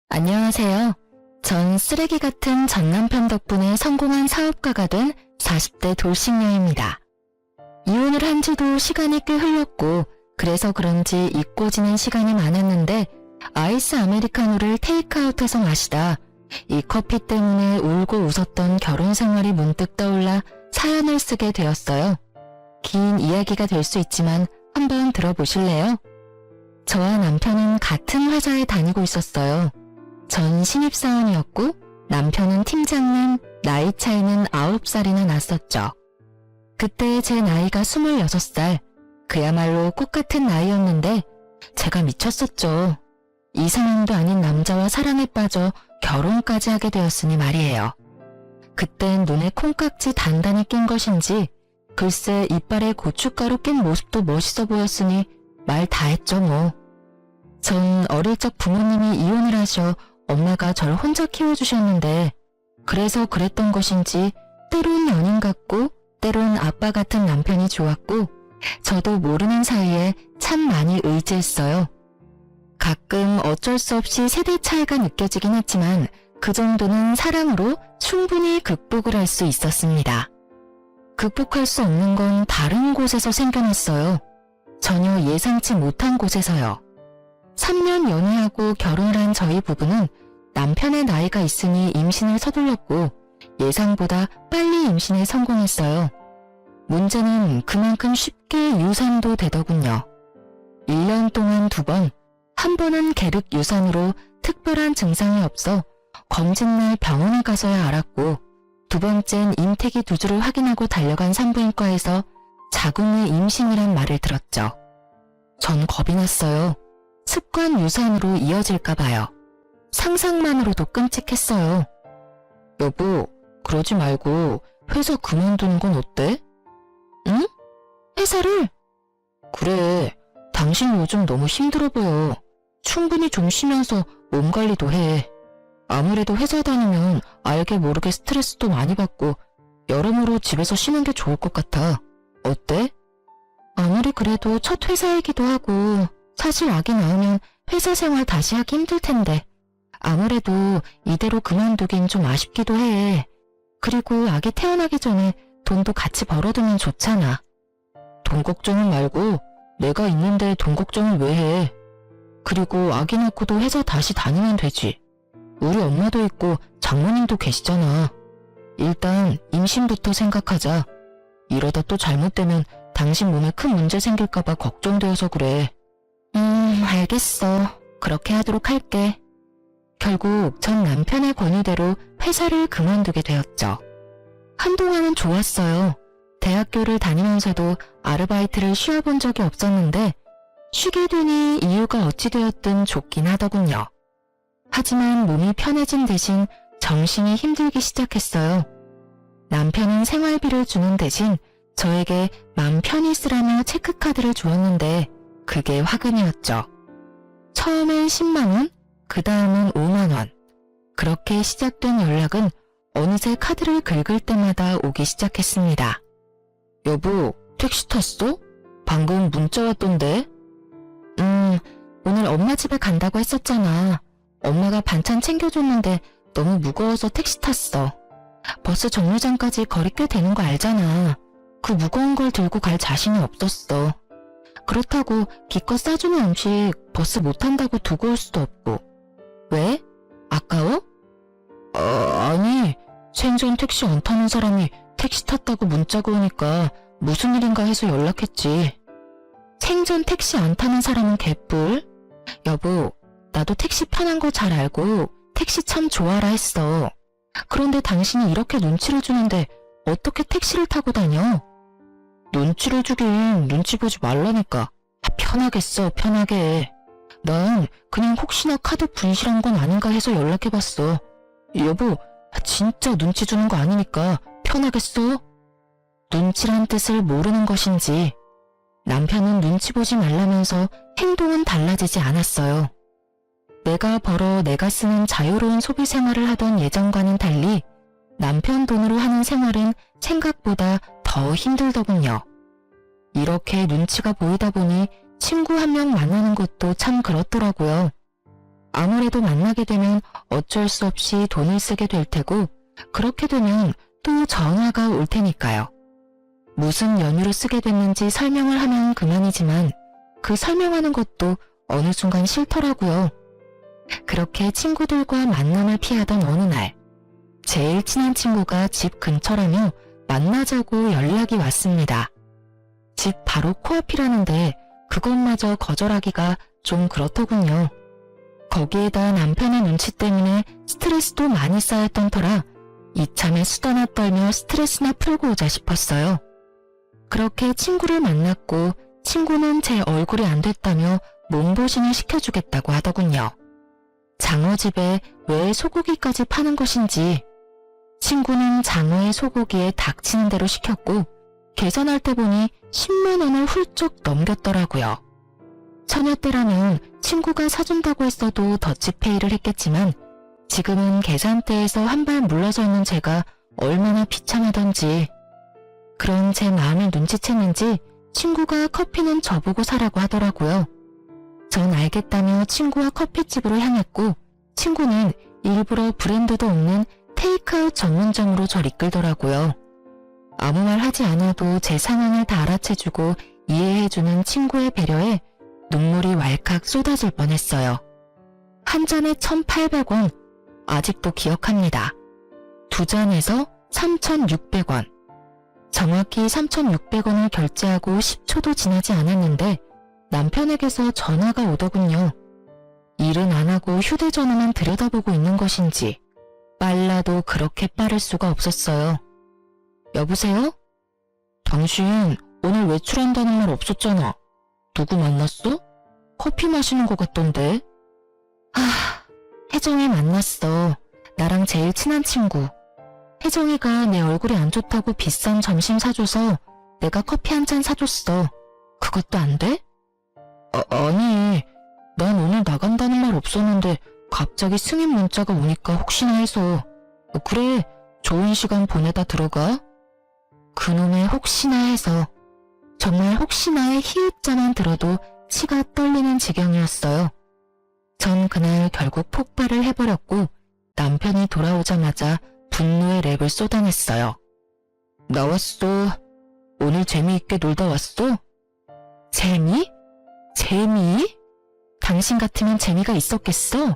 안녕하세요. 전 쓰레기 같은 전 남편 덕분에 성공한 사업가가 된 40대 돌싱녀입니다. 이혼을 한 지도 시간이 꽤 흘렀고 그래서 그런지 잊고 지낸 시간이 많았는데 아이스 아메리카노를 테이크아웃해서 마시다 이 커피 때문에 울고 웃었던 결혼 생활이 문득 떠올라 사연을 쓰게 되었어요. 긴 이야기가 될 수 있지만 한번 들어보실래요? 저와 남편은 같은 회사에 다니고 있었어요. 전 신입사원이었고 남편은 팀장님, 나이 차이는 9살이나 났었죠. 그때 제 나이가 26살, 그야말로 꽃 같은 나이였는데 제가 미쳤었죠. 이상형도 아닌 남자와 사랑에 빠져 결혼까지 하게 되었으니 말이에요. 그땐 눈에 콩깍지 단단히 낀 것인지 글쎄 이빨에 고춧가루 낀 모습도 멋있어 보였으니 말 다 했죠 뭐. 전 어릴 적 부모님이 이혼을 하셔 엄마가 절 혼자 키워주셨는데 그래서 그랬던 것인지 때론 연인 같고 때론 아빠 같은 남편이 좋았고 저도 모르는 사이에 참 많이 의지했어요. 가끔 어쩔 수 없이 세대 차이가 느껴지긴 했지만 그 정도는 사랑으로 충분히 극복을 할 수 있었습니다. 극복할 수 없는 건 다른 곳에서 생겨났어요. 전혀 예상치 못한 곳에서요. 3년 연애하고 결혼을 한 저희 부부는 남편의 나이가 있으니 임신을 서둘렀고 예상보다 빨리 임신에 성공했어요. 문제는 그만큼 쉽게 유산도 되더군요. 1년 동안 2번, 한 번은 계륵 유산으로 특별한 증상이 없어 검진날 병원에 가서야 알았고 2번째는 임태기 2주를 확인하고 달려간 산부인과에서 자궁의 임신이란 말을 들었죠. 전 겁이 났어요. 습관 유산으로 이어질까봐요. 상상만으로도 끔찍했어요. 여보, 그러지 말고 회사 그만두는 건 어때? 응? 회사를? 그래, 당신 요즘 너무 힘들어 보여. 충분히 좀 쉬면서 몸 관리도 해. 아무래도 회사 다니면 알게 모르게 스트레스도 많이 받고 여러모로 집에서 쉬는 게 좋을 것 같아. 어때? 아무리 그래도 첫 회사이기도 하고 사실 아기 낳으면 회사 생활 다시 하기 힘들 텐데 아무래도 이대로 그만두긴 좀 아쉽기도 해. 그리고 아기 태어나기 전에 돈도 같이 벌어두면 좋잖아. 돈 걱정은 말고 내가 있는데 돈 걱정을 왜 해. 그리고 아기 낳고도 회사 다시 다니면 되지. 우리 엄마도 있고 장모님도 계시잖아. 일단 임신부터 생각하자. 이러다 또 잘못되면 당신 몸에 큰 문제 생길까봐 걱정되어서 그래. 알겠어. 그렇게 하도록 할게. 결국 전 남편의 권유대로 회사를 그만두게 되었죠. 한동안은 좋았어요. 대학교를 다니면서도 아르바이트를 쉬어본 적이 없었는데 쉬게 되니 이유가 어찌 되었든 좋긴 하더군요. 하지만 몸이 편해진 대신 정신이 힘들기 시작했어요. 남편은 생활비를 주는 대신 저에게 맘 편히 쓰라며 체크카드를 주었는데 그게 화근이었죠. 처음엔 10만원, 그 다음은 5만원. 그렇게 시작된 연락은 어느새 카드를 긁을 때마다 오기 시작했습니다. 여보, 택시 탔어? 방금 문자 왔던데? 오늘 엄마 집에 간다고 했었잖아. 엄마가 반찬 챙겨줬는데 너무 무거워서 택시 탔어. 버스 정류장까지 거리 꽤 되는 거 알잖아. 그 무거운 걸 들고 갈 자신이 없었어. 그렇다고 기껏 싸주는 음식 버스 못 탄다고 두고 올 수도 없고. 왜? 아까워? 아니, 생전 택시 안 타는 사람이 택시 탔다고 문자가 오니까 무슨 일인가 해서 연락했지. 생전 택시 안 타는 사람은 개뿔? 여보, 나도 택시 편한 거 잘 알고 택시 참 좋아라 했어. 그런데 당신이 이렇게 눈치를 주는데 어떻게 택시를 타고 다녀? 눈치를 주긴 눈치 보지 말라니까. 편하게 써, 편하게. 난 그냥 혹시나 카드 분실한 건 아닌가 해서 연락해봤어. 여보, 진짜 눈치 주는 거 아니니까 편하게 써. 눈치란 뜻을 모르는 것인지 남편은 눈치 보지 말라면서 행동은 달라지지 않았어요. 내가 벌어 내가 쓰는 자유로운 소비 생활을 하던 예전과는 달리 남편 돈으로 하는 생활은 생각보다 더 힘들더군요. 이렇게 눈치가 보이다 보니 친구 한 명 만나는 것도 참 그렇더라고요. 아무래도 만나게 되면 어쩔 수 없이 돈을 쓰게 될 테고 그렇게 되면 또 전화가 올 테니까요. 무슨 연유로 쓰게 됐는지 설명을 하면 그만이지만 그 설명하는 것도 어느 순간 싫더라고요. 그렇게 친구들과 만남을 피하던 어느 날 제일 친한 친구가 집 근처라며 만나자고 연락이 왔습니다. 집 바로 코앞이라는데 그것마저 거절하기가 좀 그렇더군요. 거기에다 남편의 눈치 때문에 스트레스도 많이 쌓였던 터라 이참에 수다나 떨며 스트레스나 풀고 오자 싶었어요. 그렇게 친구를 만났고 친구는 제 얼굴이 안 됐다며 몸보신을 시켜주겠다고 하더군요. 장어집에 왜 소고기까지 파는 것인지 친구는 장어의 소고기에 닥치는 대로 시켰고 계산할 때 보니 10만 원을 훌쩍 넘겼더라고요. 처녀 때라면 친구가 사준다고 했어도 더치페이를 했겠지만 지금은 계산대에서 한 발 물러서 있는 제가 얼마나 비참하던지 그런 제 마음을 눈치챘는지 친구가 커피는 저보고 사라고 하더라고요. 전 알겠다며 친구와 커피집으로 향했고 친구는 일부러 브랜드도 없는 테이크아웃 전문점으로 절 이끌더라고요. 아무 말 하지 않아도 제 상황을 다 알아채주고 이해해주는 친구의 배려에 눈물이 왈칵 쏟아질 뻔했어요. 한 잔에 1,800원, 아직도 기억합니다. 두 잔에서 3,600원. 정확히 3,600원을 결제하고 10초도 지나지 않았는데 남편에게서 전화가 오더군요. 일은 안 하고 휴대전화만 들여다보고 있는 것인지 빨라도 그렇게 빠를 수가 없었어요. 여보세요? 당신 오늘 외출한다는 말 없었잖아. 누구 만났어? 커피 마시는 것 같던데. 혜정이 만났어. 나랑 제일 친한 친구. 혜정이가 내 얼굴이 안 좋다고 비싼 점심 사줘서 내가 커피 한 잔 사줬어. 그것도 안 돼? 아니, 난 오늘 나간다는 말 없었는데 갑자기 승인 문자가 오니까 혹시나 해서. 그래, 좋은 시간 보내다 들어가. 그놈의 혹시나 해서. 정말 혹시나의 히읗자만 들어도 치가 떨리는 지경이었어요. 전 그날 결국 폭발을 해버렸고 남편이 돌아오자마자 분노의 랩을 쏟아냈어요. 나왔어. 오늘 재미있게 놀다 왔어? 재미? 재미? 당신 같으면 재미가 있었겠어?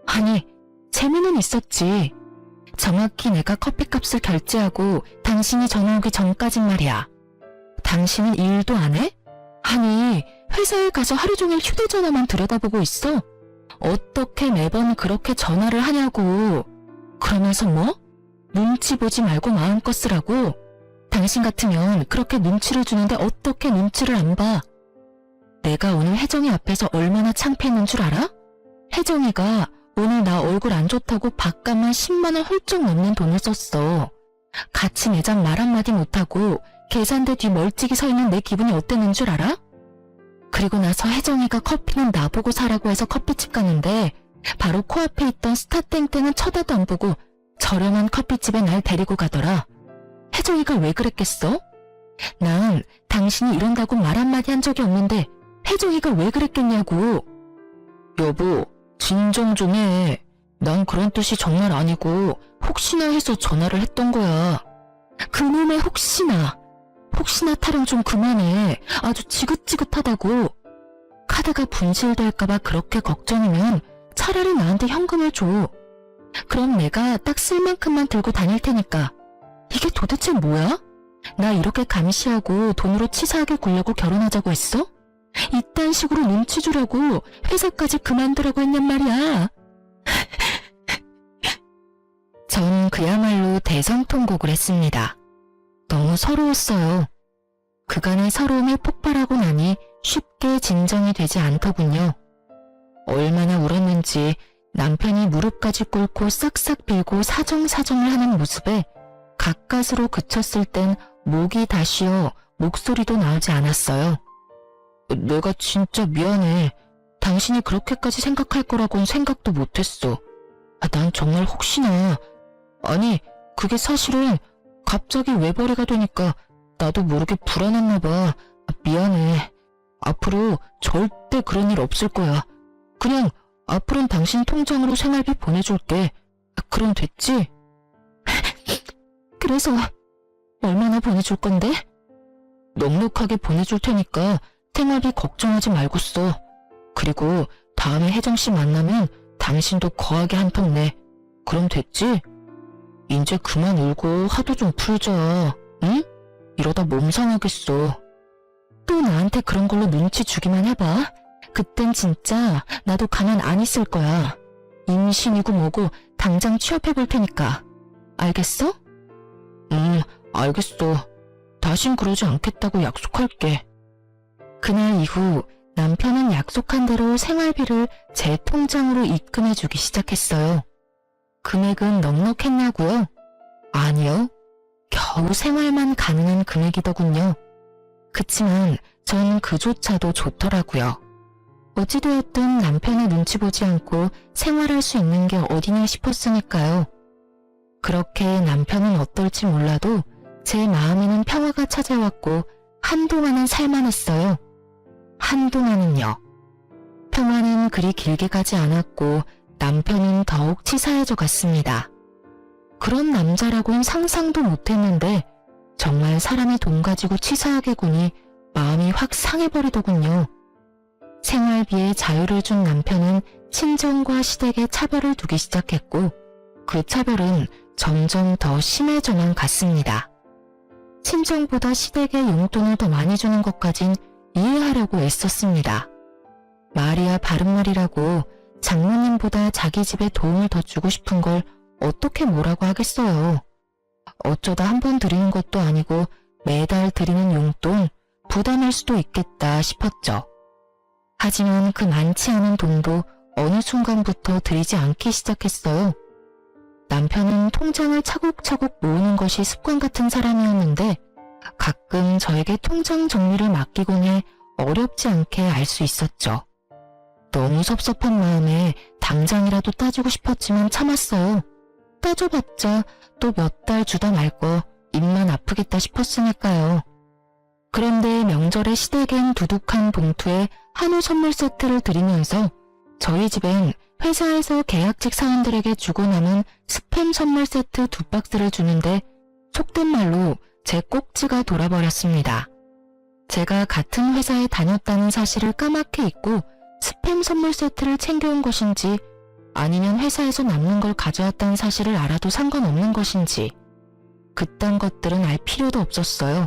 아니, 재미는 있었지. 정확히 내가 커피값을 결제하고 당신이 전화 오기 전까진 말이야. 당신은 일도 안 해? 아니, 회사에 가서 하루 종일 휴대전화만 들여다보고 있어? 어떻게 매번 그렇게 전화를 하냐고. 그러면서 뭐? 눈치 보지 말고 마음껏 쓰라고? 당신 같으면 그렇게 눈치를 주는데 어떻게 눈치를 안 봐? 내가 오늘 혜정이 앞에서 얼마나 창피했는 줄 알아? 혜정이가 오늘 나 얼굴 안 좋다고 밥값만 10만 원 훌쩍 넘는 돈을 썼어. 같이 내장 말 한마디 못하고 계산대 뒤 멀찍이 서 있는 내 기분이 어땠는 줄 알아? 그리고 나서 혜정이가 커피는 나보고 사라고 해서 커피집 갔는데 바로 코앞에 있던 스타땡땡은 쳐다도 안 보고 저렴한 커피집에 날 데리고 가더라. 혜정이가 왜 그랬겠어? 난 당신이 이런다고 말 한마디 한 적이 없는데 혜정이가 왜 그랬겠냐고. 여보, 진정 좀 해. 난 그런 뜻이 정말 아니고 혹시나 해서 전화를 했던 거야. 그놈의 혹시나 타령 좀 그만해. 아주 지긋지긋하다고. 카드가 분실될까봐 그렇게 걱정이면 차라리 나한테 현금을 줘. 그럼 내가 딱 쓸 만큼만 들고 다닐 테니까. 이게 도대체 뭐야? 나 이렇게 감시하고 돈으로 치사하게 굴려고 결혼하자고 했어? 이딴 식으로 눈치 주려고 회사까지 그만두라고 했냔 말이야. 전 그야말로 대성통곡을 했습니다. 너무 서러웠어요. 그간의 서러움이 폭발하고 나니 쉽게 진정이 되지 않더군요. 얼마나 울었는지 남편이 무릎까지 꿇고 싹싹 빌고 사정사정을 하는 모습에 가까스로 그쳤을 땐 목이 다 쉬어 목소리도 나오지 않았어요. 내가 진짜 미안해. 당신이 그렇게까지 생각할 거라고는 생각도 못했어. 난 정말 혹시나. 아니, 그게 사실은 갑자기 외벌이가 되니까 나도 모르게 불안했나 봐. 미안해. 앞으로 절대 그런 일 없을 거야. 그냥 앞으로는 당신 통장으로 생활비 보내줄게. 그럼 됐지? 그래서 얼마나 보내줄 건데? 넉넉하게 보내줄 테니까 생활비 걱정하지 말고 써. 그리고 다음에 혜정씨 만나면 당신도 거하게 한 턱 내. 그럼 됐지? 이제 그만 울고 화도 좀 풀자. 응? 이러다 몸 상하겠어. 또 나한테 그런 걸로 눈치 주기만 해봐. 그땐 진짜 나도 가만 안 있을 거야. 임신이고 뭐고 당장 취업해볼 테니까. 알겠어? 알겠어. 다신 그러지 않겠다고 약속할게. 그날 이후 남편은 약속한 대로 생활비를 제 통장으로 입금해주기 시작했어요. 금액은 넉넉했냐고요? 아니요. 겨우 생활만 가능한 금액이더군요. 그치만 전 그조차도 좋더라고요. 어찌되었든 남편의 눈치 보지 않고 생활할 수 있는 게 어디냐 싶었으니까요. 그렇게 남편은 어떨지 몰라도 제 마음에는 평화가 찾아왔고 한동안은 살만했어요. 한동안은요. 평화는 그리 길게 가지 않았고 남편은 더욱 치사해져 갔습니다. 그런 남자라고는 상상도 못했는데 정말 사람의 돈 가지고 치사하게 구니 마음이 확 상해버리더군요. 생활비에 자유를 준 남편은 친정과 시댁에 차별을 두기 시작했고 그 차별은 점점 더 심해져만 갔습니다. 친정보다 시댁에 용돈을 더 많이 주는 것까진 이해하려고 애썼습니다. 말이야 바른 말이라고 장모님보다 자기 집에 도움을 더 주고 싶은 걸 어떻게 뭐라고 하겠어요. 어쩌다 한 번 드리는 것도 아니고 매달 드리는 용돈 부담일 수도 있겠다 싶었죠. 하지만 그 많지 않은 돈도 어느 순간부터 드리지 않기 시작했어요. 남편은 통장을 차곡차곡 모으는 것이 습관 같은 사람이었는데 가끔 저에게 통장 정리를 맡기곤 해 어렵지 않게 알 수 있었죠. 너무 섭섭한 마음에 당장이라도 따지고 싶었지만 참았어요. 따져봤자 또 몇 달 주다 말 거 입만 아프겠다 싶었으니까요. 그런데 명절에 시댁엔 두둑한 봉투에 한우 선물 세트를 드리면서 저희 집엔 회사에서 계약직 사원들에게 주고 남은 스팸 선물 세트 2박스를 주는데 속된 말로 제 꼭지가 돌아버렸습니다. 제가 같은 회사에 다녔다는 사실을 까맣게 잊고 스팸 선물 세트를 챙겨온 것인지 아니면 회사에서 남는 걸 가져왔다는 사실을 알아도 상관없는 것인지 그딴 것들은 알 필요도 없었어요.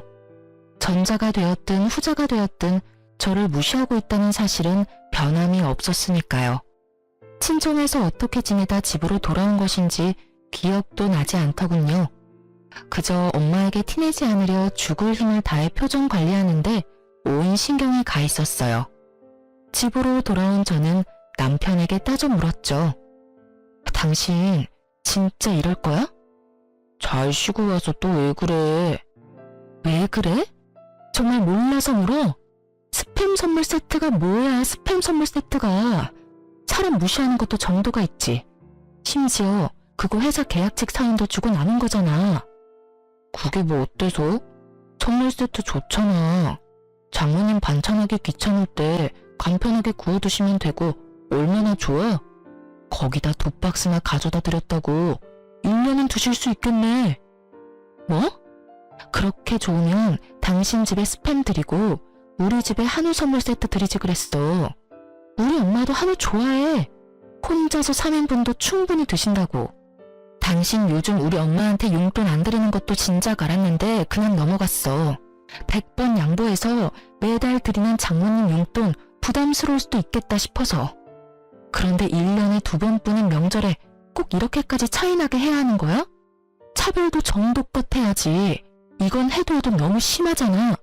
전자가 되었든 후자가 되었든 저를 무시하고 있다는 사실은 변함이 없었으니까요. 친정에서 어떻게 지내다 집으로 돌아온 것인지 기억도 나지 않더군요. 그저 엄마에게 티내지 않으려 죽을 힘을 다해 표정 관리하는데 온 신경이 가 있었어요. 집으로 돌아온 저는 남편에게 따져 물었죠. 당신 진짜 이럴 거야? 잘 쉬고 와서 또 왜 그래? 왜 그래? 정말 몰라서 물어? 스팸 선물 세트가 뭐야, 스팸 선물 세트가. 사람 무시하는 것도 정도가 있지. 심지어 그거 회사 계약직 사원도 주고 남은 거잖아. 그게 뭐 어때서? 선물 세트 좋잖아. 장모님 반찬하기 귀찮을 때 간편하게 구워두시면 되고 얼마나 좋아? 거기다 2박스나 가져다 드렸다고 1년은 드실 수 있겠네. 뭐? 그렇게 좋으면 당신 집에 스팸 드리고 우리 집에 한우 선물 세트 드리지 그랬어. 우리 엄마도 한우 좋아해. 혼자서 3인분도 충분히 드신다고. 당신 요즘 우리 엄마한테 용돈 안 드리는 것도 진작 알았는데 그냥 넘어갔어. 100번 양보해서 매달 드리는 장모님 용돈 부담스러울 수도 있겠다 싶어서. 그런데 1년에 2번뿐인 명절에 꼭 이렇게까지 차이나게 해야 하는 거야? 차별도 정도껏 해야지. 이건 해도 너무 심하잖아.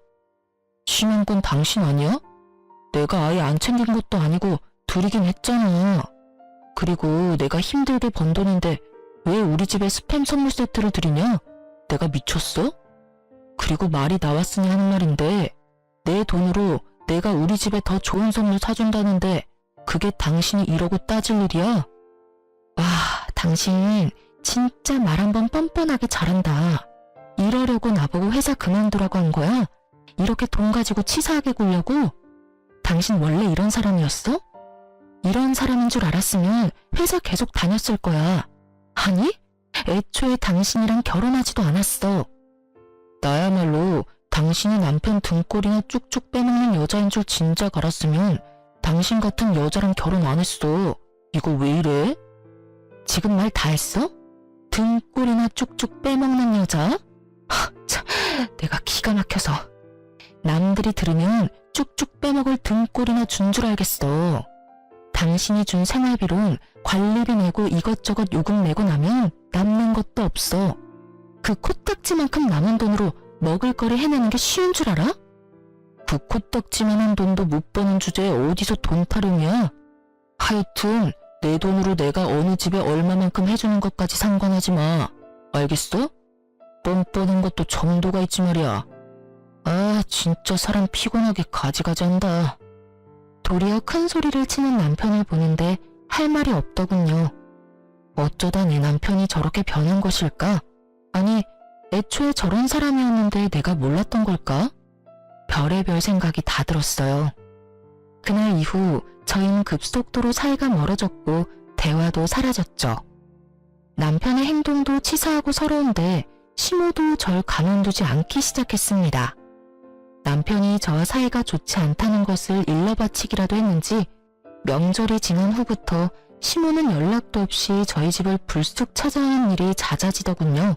심한 건 당신 아니야? 내가 아예 안 챙긴 것도 아니고 드리긴 했잖아. 그리고 내가 힘들게 번 돈인데 왜 우리 집에 스팸 선물 세트를 드리냐? 내가 미쳤어? 그리고 말이 나왔으니 하는 말인데 내 돈으로 내가 우리 집에 더 좋은 선물 사준다는데 그게 당신이 이러고 따질 일이야? 와, 당신 진짜 말 한번 뻔뻔하게 잘한다. 이러려고 나보고 회사 그만두라고 한 거야? 이렇게 돈 가지고 치사하게 굴려고? 당신 원래 이런 사람이었어? 이런 사람인 줄 알았으면 회사 계속 다녔을 거야. 아니, 애초에 당신이랑 결혼하지도 않았어. 나야말로 당신이 남편 등골이나 쭉쭉 빼먹는 여자인 줄 진작 알았으면 당신 같은 여자랑 결혼 안 했어. 이거 왜 이래? 지금 말 다 했어? 등골이나 쭉쭉 빼먹는 여자? 참, 내가 기가 막혀서. 남들이 들으면 쭉쭉 빼먹을 등골이나 준 줄 알겠어. 당신이 준 생활비론 관리비 내고 이것저것 요금 내고 나면 남는 것도 없어. 그 코딱지만큼 남은 돈으로 먹을 거리 해내는 게 쉬운 줄 알아? 그 코딱지만한 돈도 못 버는 주제에 어디서 돈 타령이야? 하여튼 내 돈으로 내가 어느 집에 얼마만큼 해주는 것까지 상관하지 마. 알겠어? 뻔뻔한 것도 정도가 있지 말이야. 아, 진짜 사람 피곤하게 가지가지 한다. 도리어 큰 소리를 치는 남편을 보는데 할 말이 없더군요. 어쩌다 내 남편이 저렇게 변한 것일까? 아니, 애초에 저런 사람이었는데 내가 몰랐던 걸까? 별의별 생각이 다 들었어요. 그날 이후 저희는 급속도로 사이가 멀어졌고 대화도 사라졌죠. 남편의 행동도 치사하고 서러운데 심호도 절 가만두지 않기 시작했습니다. 남편이 저와 사이가 좋지 않다는 것을 일러바치기라도 했는지 명절이 지난 후부터 심호는 연락도 없이 저희 집을 불쑥 찾아오는 일이 잦아지더군요.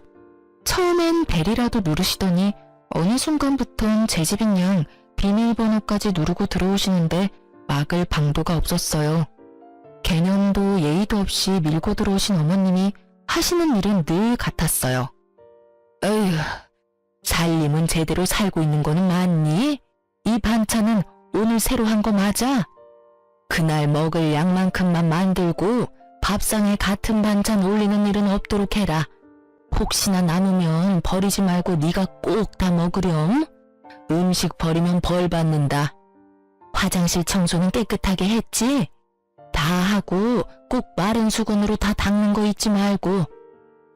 처음엔 벨이라도 누르시더니 어느 순간부턴 제 집인 양 비밀번호까지 누르고 들어오시는데 막을 방도가 없었어요. 개념도 예의도 없이 밀고 들어오신 어머님이 하시는 일은 늘 같았어요. 에휴, 살림은 제대로 살고 있는 거는 맞니? 이 반찬은 오늘 새로 한 거 맞아? 그날 먹을 양만큼만 만들고 밥상에 같은 반찬 올리는 일은 없도록 해라. 혹시나 남으면 버리지 말고 네가 꼭 다 먹으렴. 음식 버리면 벌 받는다. 화장실 청소는 깨끗하게 했지? 다 하고 꼭 마른 수건으로 다 닦는 거 잊지 말고.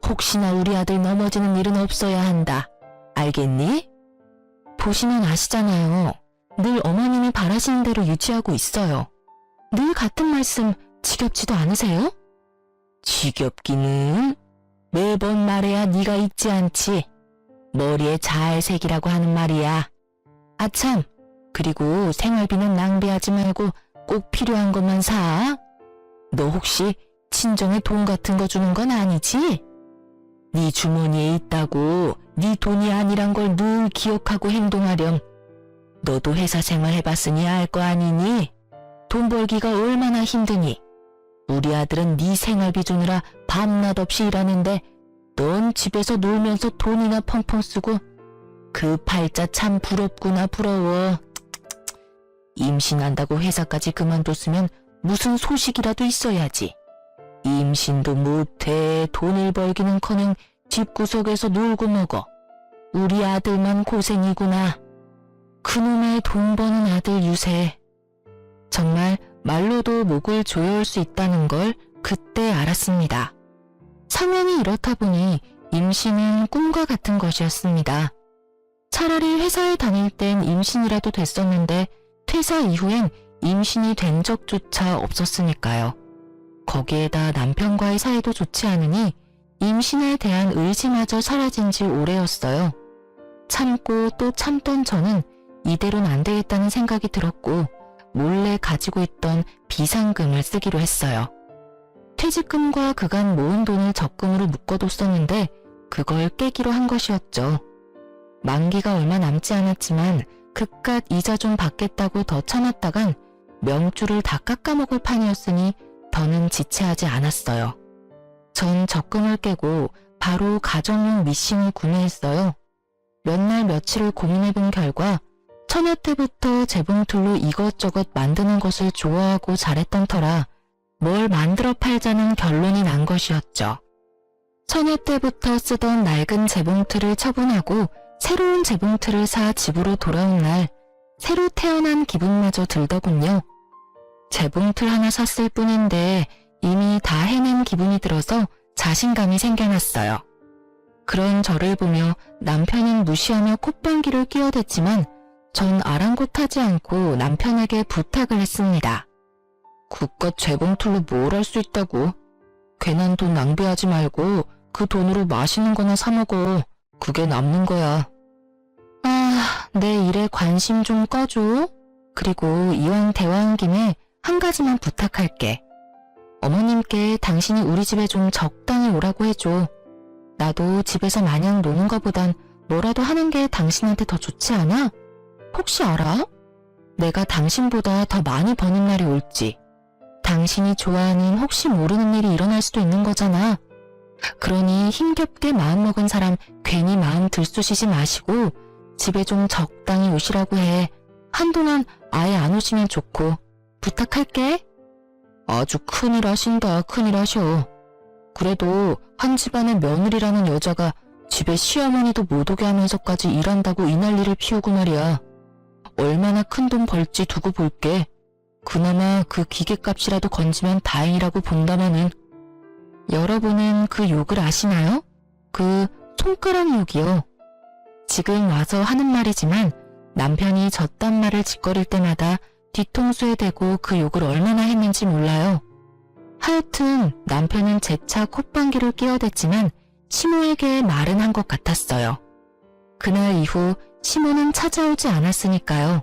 혹시나 우리 아들 넘어지는 일은 없어야 한다. 알겠니? 보시면 아시잖아요. 늘 어머님이 바라시는 대로 유지하고 있어요. 늘 같은 말씀 지겹지도 않으세요? 지겹기는 매번 말해야 네가 잊지 않지. 머리에 잘 새기라고 하는 말이야. 아참, 그리고 생활비는 낭비하지 말고 꼭 필요한 것만 사. 너 혹시 친정에 돈 같은 거 주는 건 아니지? 네 주머니에 있다고 네 돈이 아니란 걸 늘 기억하고 행동하렴. 너도 회사 생활 해봤으니 알 거 아니니? 돈 벌기가 얼마나 힘드니? 우리 아들은 네 생활비 주느라 밤낮 없이 일하는데 넌 집에서 놀면서 돈이나 펑펑 쓰고 그 팔자 참 부럽구나 부러워. 임신한다고 회사까지 그만뒀으면 무슨 소식이라도 있어야지. 임신도 못해 돈을 벌기는커녕 집구석에서 놀고 먹어. 우리 아들만 고생이구나. 그놈의 돈 버는 아들 유세. 정말 말로도 목을 조여올 수 있다는 걸 그때 알았습니다. 성향이 이렇다 보니 임신은 꿈과 같은 것이었습니다. 차라리 회사에 다닐 땐 임신이라도 됐었는데 퇴사 이후엔 임신이 된 적조차 없었으니까요. 거기에다 남편과의 사이도 좋지 않으니 임신에 대한 의지마저 사라진 지 오래였어요. 참고 또 참던 저는 이대로는 안 되겠다는 생각이 들었고 몰래 가지고 있던 비상금을 쓰기로 했어요. 퇴직금과 그간 모은 돈을 적금으로 묶어뒀었는데 그걸 깨기로 한 것이었죠. 만기가 얼마 남지 않았지만 그깟 이자 좀 받겠다고 더 참았다간 명주를 다 깎아먹을 판이었으니 더는 지체하지 않았어요. 전 적금을 깨고 바로 가정용 미싱을 구매했어요. 몇 날 며칠을 고민해본 결과 처녀 때부터 재봉틀로 이것저것 만드는 것을 좋아하고 잘했던 터라 뭘 만들어 팔자는 결론이 난 것이었죠. 처녀 때부터 쓰던 낡은 재봉틀을 처분하고 새로운 재봉틀을 사 집으로 돌아온 날 새로 태어난 기분마저 들더군요. 재봉틀 하나 샀을 뿐인데 이미 다 해낸 기분이 들어서 자신감이 생겨났어요. 그런 저를 보며 남편은 무시하며 콧방귀를 끼어댔지만 전 아랑곳하지 않고 남편에게 부탁을 했습니다. 그깟 재봉틀로 뭘 할 수 있다고. 괜한 돈 낭비하지 말고 그 돈으로 맛있는 거나 사 먹어. 그게 남는 거야. 아, 내 일에 관심 좀 꺼줘. 그리고 이왕 대화한 김에 한 가지만 부탁할게. 어머님께 당신이 우리 집에 좀 적당히 오라고 해줘. 나도 집에서 마냥 노는 거보단 뭐라도 하는 게 당신한테 더 좋지 않아? 혹시 알아? 내가 당신보다 더 많이 버는 날이 올지. 당신이 좋아하는 혹시 모르는 일이 일어날 수도 있는 거잖아. 그러니 힘겹게 마음먹은 사람 괜히 마음 들쑤시지 마시고 집에 좀 적당히 오시라고 해. 한동안 아예 안 오시면 좋고. 부탁할게. 아주 큰일 하신다. 큰일 하셔. 그래도 한 집안의 며느리라는 여자가 집에 시어머니도 못 오게 하면서까지 일한다고 이 난리를 피우고 말이야. 얼마나 큰 돈 벌지 두고 볼게. 그나마 그 기계값이라도 건지면 다행이라고 본다마는. 여러분은 그 욕을 아시나요? 그 손가락 욕이요. 지금 와서 하는 말이지만 남편이 저딴 말을 짓거릴 때마다 뒤통수에 대고 그 욕을 얼마나 했는지 몰라요. 하여튼 남편은 재차 콧방귀를 끼어댔지만 시모에게 말은 한 것 같았어요. 그날 이후 시모는 찾아오지 않았으니까요.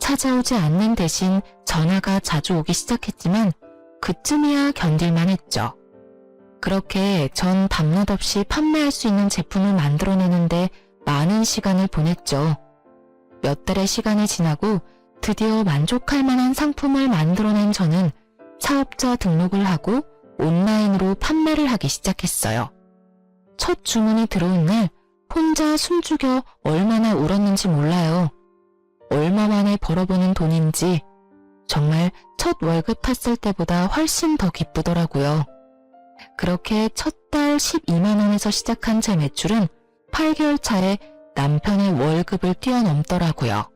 찾아오지 않는 대신 전화가 자주 오기 시작했지만 그쯤이야 견딜만 했죠. 그렇게 전 밤낮 없이 판매할 수 있는 제품을 만들어내는데 많은 시간을 보냈죠. 몇 달의 시간이 지나고 드디어 만족할 만한 상품을 만들어낸 저는 사업자 등록을 하고 온라인으로 판매를 하기 시작했어요. 첫 주문이 들어온 날 혼자 숨죽여 얼마나 울었는지 몰라요. 얼마 만에 벌어보는 돈인지 정말 첫 월급 탔을 때보다 훨씬 더 기쁘더라고요. 그렇게 첫 달 12만 원에서 시작한 제 매출은 8개월 차에 남편의 월급을 뛰어넘더라고요.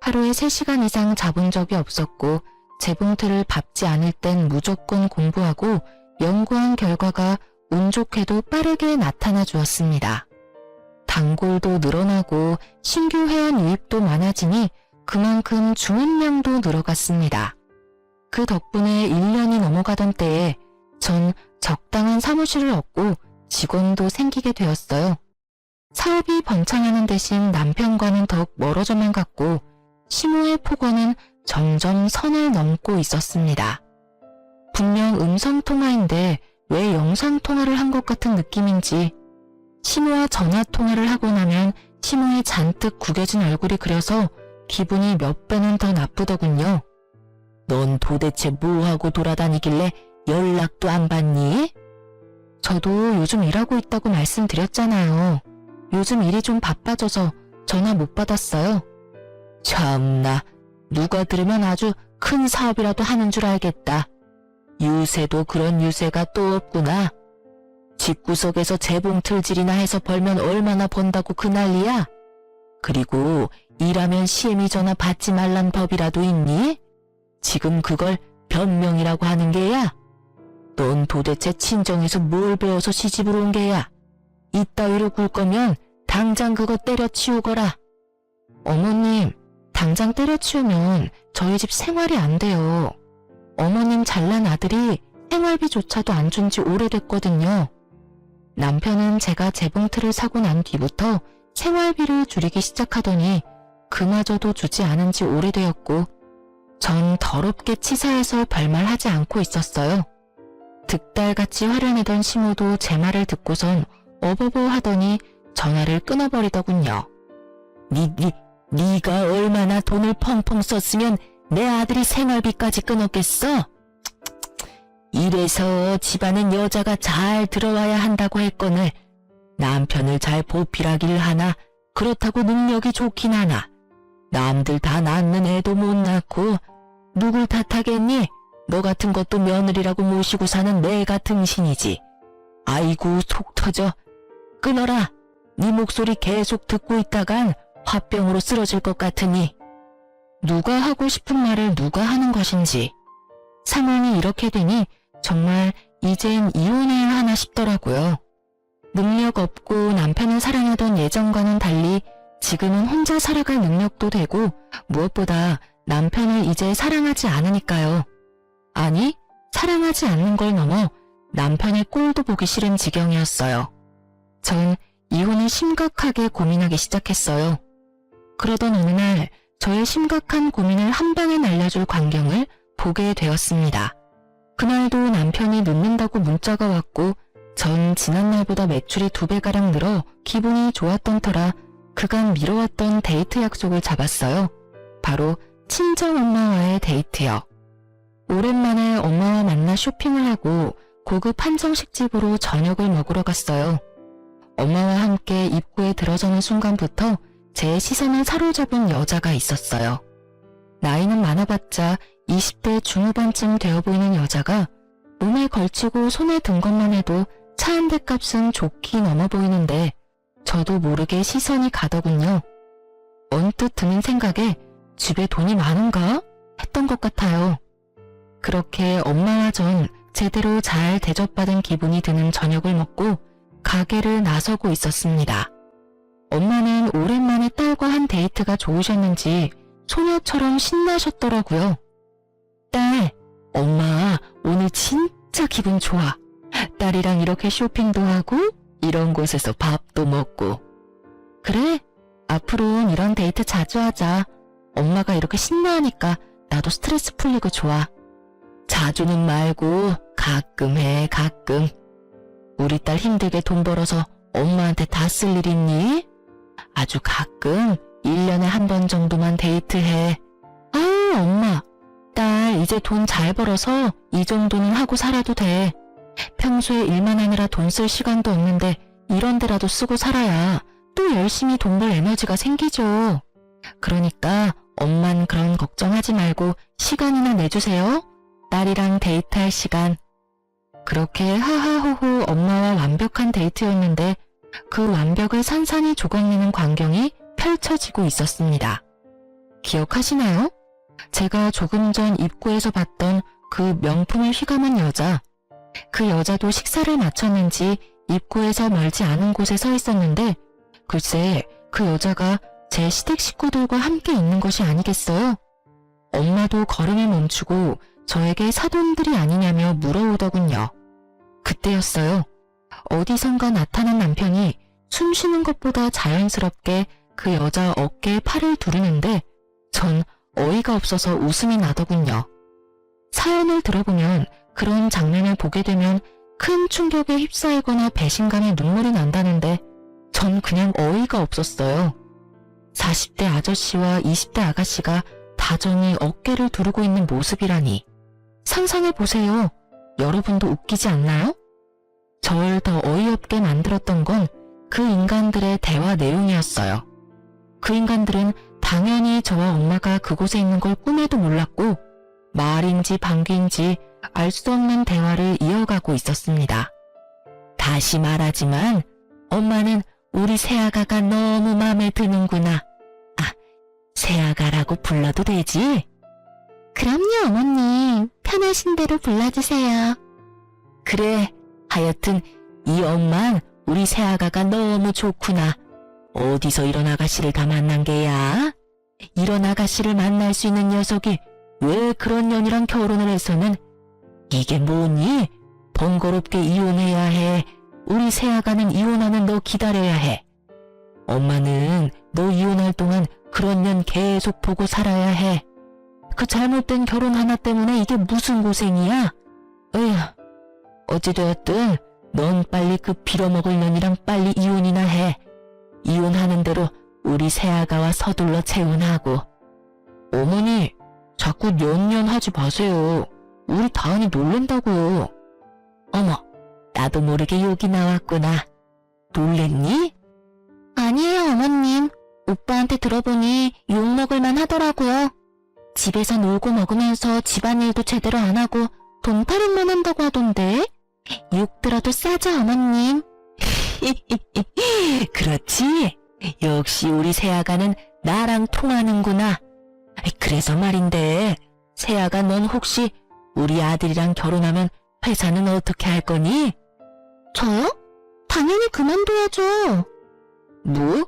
하루에 3시간 이상 자본 적이 없었고 재봉틀을 밟지 않을 땐 무조건 공부하고 연구한 결과가 운 좋게도 빠르게 나타나 주었습니다. 단골도 늘어나고 신규 회원 유입도 많아지니 그만큼 주문량도 늘어갔습니다. 그 덕분에 1년이 넘어가던 때에 전 적당한 사무실을 얻고 직원도 생기게 되었어요. 사업이 번창하는 대신 남편과는 더욱 멀어져만 갔고 시모의 폭언은 점점 선을 넘고 있었습니다. 분명 음성통화인데 왜 영상통화를 한 것 같은 느낌인지 시모와 전화통화를 하고 나면 시모의 잔뜩 구겨진 얼굴이 그려서 기분이 몇 배는 더 나쁘더군요. 넌 도대체 뭐하고 돌아다니길래 연락도 안 받니? 저도 요즘 일하고 있다고 말씀드렸잖아요. 요즘 일이 좀 바빠져서 전화 못 받았어요. 참나, 누가 들으면 아주 큰 사업이라도 하는 줄 알겠다. 유세도 그런 유세가 또 없구나. 집구석에서 재봉틀질이나 해서 벌면 얼마나 번다고 그 난리야? 그리고 일하면 시애미 전화 받지 말란 법이라도 있니? 지금 그걸 변명이라고 하는 게야? 넌 도대체 친정에서 뭘 배워서 시집을 온 게야? 이따위로 굴 거면 당장 그거 때려치우거라. 어머님, 당장 때려치우면 저희 집 생활이 안 돼요. 어머님 잘난 아들이 생활비조차도 안 준 지 오래됐거든요. 남편은 제가 재봉틀을 사고 난 뒤부터 생활비를 줄이기 시작하더니 그마저도 주지 않은 지 오래되었고 전 더럽게 치사해서 별말하지 않고 있었어요. 득달같이 화를 내던 시모도 제 말을 듣고선 어버버 하더니 전화를 끊어버리더군요. 네가 얼마나 돈을 펑펑 썼으면 내 아들이 생활비까지 끊었겠어? 이래서 집안엔 여자가 잘 들어와야 한다고 했거늘 남편을 잘 보필하길 하나 그렇다고 능력이 좋긴 하나 남들 다 낳는 애도 못 낳고 누굴 탓하겠니? 너 같은 것도 며느리라고 모시고 사는 내가 등신이지. 아이고 속 터져. 끊어라. 네 목소리 계속 듣고 있다간 화병으로 쓰러질 것 같으니. 누가 하고 싶은 말을 누가 하는 것인지. 상황이 이렇게 되니 정말 이젠 이혼해야 하나 싶더라고요. 능력 없고 남편을 사랑하던 예전과는 달리 지금은 혼자 살아갈 능력도 되고 무엇보다 남편을 이제 사랑하지 않으니까요. 아니, 사랑하지 않는 걸 넘어 남편의 꼴도 보기 싫은 지경이었어요. 전 이혼을 심각하게 고민하기 시작했어요. 그러던 어느 날 저의 심각한 고민을 한 방에 날려줄 광경을 보게 되었습니다. 그날도 남편이 늦는다고 문자가 왔고 전 지난날보다 매출이 2배가량 늘어 기분이 좋았던 터라 그간 미뤄왔던 데이트 약속을 잡았어요. 바로 친정엄마와의 데이트요. 오랜만에 엄마와 만나 쇼핑을 하고 고급 한정식 집으로 저녁을 먹으러 갔어요. 엄마와 함께 입구에 들어서는 순간부터 제 시선을 사로잡은 여자가 있었어요. 나이는 많아봤자 20대 중후반쯤 되어 보이는 여자가 몸에 걸치고 손에 든 것만 해도 차 한 대 값은 좋게 넘어 보이는데 저도 모르게 시선이 가더군요. 언뜻 드는 생각에 집에 돈이 많은가? 했던 것 같아요. 그렇게 엄마와 전 제대로 잘 대접받은 기분이 드는 저녁을 먹고 가게를 나서고 있었습니다. 엄마는 오랜만에 딸과 한 데이트가 좋으셨는지 소녀처럼 신나셨더라고요. 딸, 엄마 오늘 진짜 기분 좋아. 딸이랑 이렇게 쇼핑도 하고 이런 곳에서 밥도 먹고. 그래, 앞으로는 이런 데이트 자주 하자. 엄마가 이렇게 신나하니까 나도 스트레스 풀리고 좋아. 자주는 말고 가끔 해, 가끔. 우리 딸 힘들게 돈 벌어서 엄마한테 다 쓸 일 있니? 아주 가끔 1년에 한 번 정도만 데이트해. 아유, 엄마. 딸 이제 돈 잘 벌어서 이 정도는 하고 살아도 돼. 평소에 일만 하느라 돈 쓸 시간도 없는데 이런 데라도 쓰고 살아야 또 열심히 돈 벌 에너지가 생기죠. 그러니까 엄만 그런 걱정하지 말고 시간이나 내주세요. 딸이랑 데이트할 시간. 그렇게 하하호호 엄마와 완벽한 데이트였는데 그 완벽을 산산이 조각내는 광경이 펼쳐지고 있었습니다. 기억하시나요? 제가 조금 전 입구에서 봤던 그 명품을 휘감은 여자. 그 여자도 식사를 마쳤는지 입구에서 멀지 않은 곳에 서 있었는데 글쎄 그 여자가 제 시댁 식구들과 함께 있는 것이 아니겠어요? 엄마도 걸음을 멈추고 저에게 사돈들이 아니냐며 물어오더군요. 그때였어요. 어디선가 나타난 남편이 숨 쉬는 것보다 자연스럽게 그 여자 어깨에 팔을 두르는데 전 어이가 없어서 웃음이 나더군요. 사연을 들어보면 그런 장면을 보게 되면 큰 충격에 휩싸이거나 배신감에 눈물이 난다는데 전 그냥 어이가 없었어요. 40대 아저씨와 20대 아가씨가 다정히 어깨를 두르고 있는 모습이라니. 상상해보세요. 여러분도 웃기지 않나요? 절 더 어이없게 만들었던 건 그 인간들의 대화 내용이었어요. 그 인간들은 당연히 저와 엄마가 그곳에 있는 걸 꿈에도 몰랐고 말인지 방귀인지 알 수 없는 대화를 이어가고 있었습니다. 다시 말하지만 엄마는 우리 새아가가 너무 마음에 드는구나. 아, 새아가라고 불러도 되지? 그럼요, 어머님. 편하신 대로 불러주세요. 그래, 하여튼 이 엄만 우리 새아가가 너무 좋구나. 어디서 이런 아가씨를 다 만난 게야? 이런 아가씨를 만날 수 있는 녀석이 왜 그런 년이랑 결혼을 해서는 이게 뭐니? 번거롭게 이혼해야 해. 우리 새아가는 이혼하는 너 기다려야 해. 엄마는 너 이혼할 동안 그런 년 계속 보고 살아야 해. 그 잘못된 결혼 하나 때문에 이게 무슨 고생이야? 에휴, 어찌되었든 넌 빨리 그 빌어먹을 년이랑 빨리 이혼이나 해. 이혼하는 대로 우리 새아가와 서둘러 재혼하고. 어머니, 자꾸 년년 하지 마세요. 우리 다은이 놀란다고요. 어머, 나도 모르게 욕이 나왔구나. 놀랬니? 아니에요, 어머님. 오빠한테 들어보니 욕먹을만 하더라고요. 집에서 놀고 먹으면서 집안일도 제대로 안 하고 돈 타령만 한다고 하던데. 욕 들어도 싸죠, 어머님. 그렇지. 역시 우리 새아가는 나랑 통하는구나. 그래서 말인데, 새아가 넌 혹시 우리 아들이랑 결혼하면 회사는 어떻게 할 거니? 저요? 당연히 그만둬야죠. 뭐?